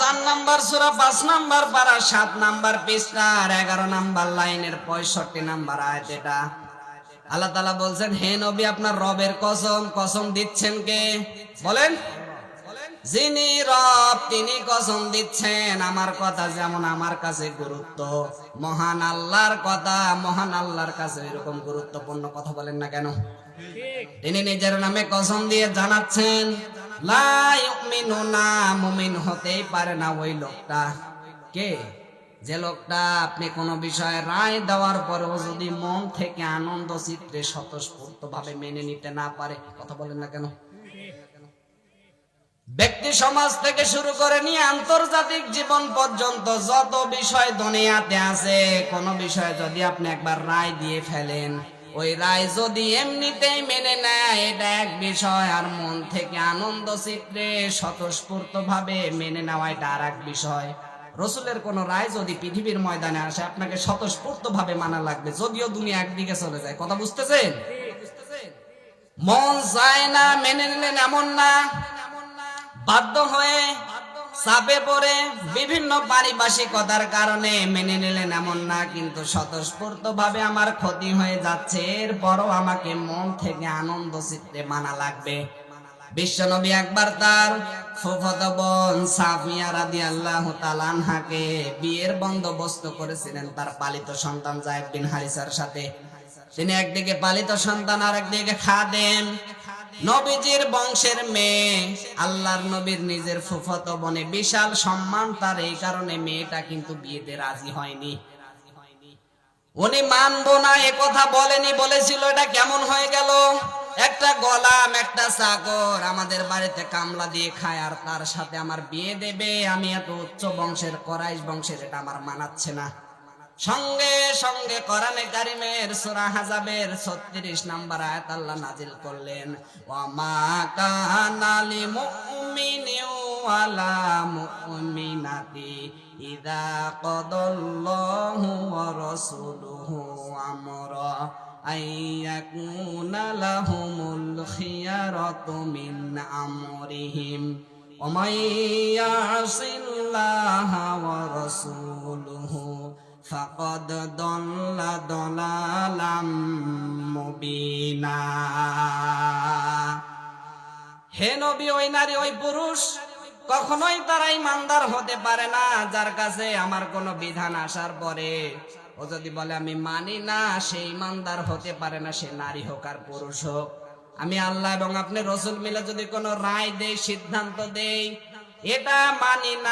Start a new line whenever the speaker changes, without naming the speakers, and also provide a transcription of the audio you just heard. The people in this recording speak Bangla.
4 নাম্বার সূরা 5 নাম্বার পারা 7 নাম্বার পৃষ্ঠার 11 নাম্বার লাইনের 65 নাম্বার আয়াত। এটা আল্লাহ তাআলা বলছেন, হে নবী আপনার রবের কসম, কসম দিচ্ছেন কে বলেন? যিনি রব তিনি কসম দিচ্ছেন। আমার কথা যেমন আমার কাছে গুরুত্ব, মহান আল্লাহর কথা মহান আল্লাহর কাছে এরকম গুরুত্বপূর্ণ। কথা বলেন না কেন? তিনি নিজের নামে কসম দিয়ে জানাচ্ছেন, লা ইউমিনুনা, মুমিন হতেই পারে না ওই লোকটা। কে? যে লোকটা আপনি কোনো বিষয়ে রায় দেওয়ার পরেও যদি মন থেকে আনন্দ চিত্রে স্বতঃস্ফূর্ত ভাবে মেনে নিতে না পারে। কথা বলেন না কেন? ব্যক্তি সমাজ থেকে শুরু করে নিয়ে আন্তর্জাতিক জীবন পর্যন্ত যত বিষয় দুনিয়াতে আছে, কোন বিষয়ে যদি আপনি একবার রায় দিয়ে ফেলেন, ওই রায় যদি এমনিতেই মেনে নেয় এটা এক বিষয়, আর মন থেকে আনন্দ চিত্রে স্বতঃস্ফূর্ত ভাবে মেনে নেওয়া এটা আর এক বিষয়। রসুলের কোন রায় যদি পৃথিবীর ময়দানে আসে, আপনাকে স্বতঃস্ফূর্ত ভাবে মানা লাগবে, যদিও দুনিয়া একদিকে চলে যায়। কথা বুঝতেছেন? মন চায় না মেনে নিলেন এমন না, বাধ্য হয়ে চাপে পড়ে বিভিন্ন পারিপার্শ্বিকতার কারণে মেনে নিলেন এমন না, কিন্তু স্বতঃস্ফূর্ত ভাবে আমার ক্ষতি হয়ে যাচ্ছে, এরপরও আমাকে মন থেকে আনন্দ চিত্তে মানা লাগবে। বিশ্বনবী একবার তার ফুফাতো বোন সাফিয়া রাদিয়াল্লাহু তাআলা আনহাকে বিয়ের বন্দোবস্ত করেছিলেন তার পালিত সন্তান যায়েদ বিন হারিসার সাথে। তিনি একদিকে পালিত সন্তান আর একদিকে খাদেম, নবীজির বংশের মেয়ে, আল্লাহর নবীর নিজের ফুফাতো বোনে বিশাল সম্মান তার, এই কারণে মেয়েটা কিন্তু বিয়েতে রাজি হয়নি। উনি মানবো না এ কথা বলেনি, বলেছিল এটা কেমন হয়ে গেল, একটা গোলাম একটা চাকর আমাদের বাড়িতে কামলা দিয়ে খায় আর তার সাথে আমার বিয়ে দেবে, আমি এত উচ্চ বংশের কুরাইশ বংশের, এটা আমার মানাচ্ছে না। সঙ্গে সঙ্গে কোরআনে কারিমের সূরা আহজাবের 36 নাম্বার আয়াত আল্লাহ নাজিল করলেন, ওয়া মা কানা লিমুমিনিন ওয়ালা মুমিনাতি ইযা কাদাল্লাহু ওয়া রাসূলুহু আমরা আইয়াকুনা লাহুমুল খিয়ারাতু মিন আমরিহিম ওয়া মান ইয়াসিল্লাহা ওয়া রাসূলুহু ফাকাদ দাল্লা দালালাম মুবিনা। হে নবী, ওই নারী ওই পুরুষ কখনোই তারা ঈমানদার হতে পারে না যার কাছে আমার কোনো বিধান আসার পরে ও যদি বলে আমি মানি না, সে ঈমানদার হতে পারে না, সে নারী হোক আর পুরুষ হোক। আমি আল্লাহ এবং আপনি রসুল মিলে যদি কোনো রায় দেই, সিদ্ধান্ত দেই, এটা মানি না।